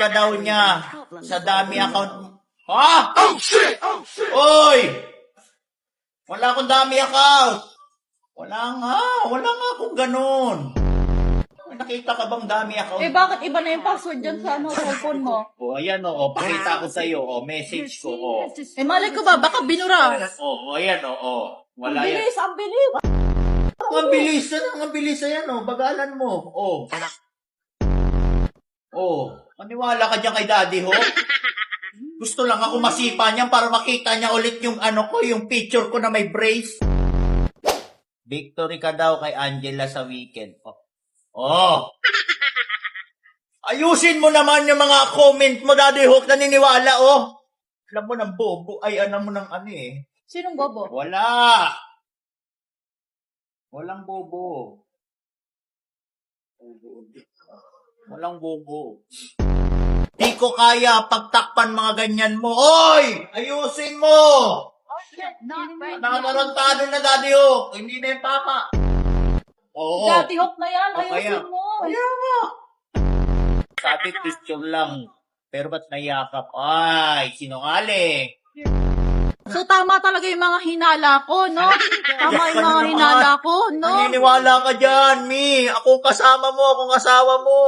ka daw niya sa dami account mo. Ha? Oh, shit! Oy! Wala akong dami account. Wala nga akong ganun. Nakita ka bang dami account? Bakit iba na yung password dyan sa cellphone mo? Ayan pakita ko sa'yo, message ko, Malay ko ba? Baka binura. Ayan, wala yan. Ang bilis. Ang bilis yan, bagalan mo, maniwala ka dyan kay Daddy Ho. Gusto lang ako masipa niyan para makita niya ulit yung yung picture ko na may brace. Victory ka daw kay Angela sa weekend. Ayusin mo naman yung mga comment mo, Daddy Hook, naniniwala, Alam mo ng bobo, alam mo ng Sinong bobo? Wala. Walang bobo. Walang bobo. Di ko kaya pagtakpan mga ganyan mo. Oy! Ayusin mo! Nakarantado na, Daddy Hook. Hindi na yung papa. Daddy Hook na yan. Ayusin mo. Kaya nga. Sabi, picture lang. Pero ba't nayakap? Ay, sinungaling. So, tama talaga yung mga hinala ko, no? Tama yung mga hinala ko, no? Naniniwala ka dyan, Mi. Ako kasama mo, akong asawa mo.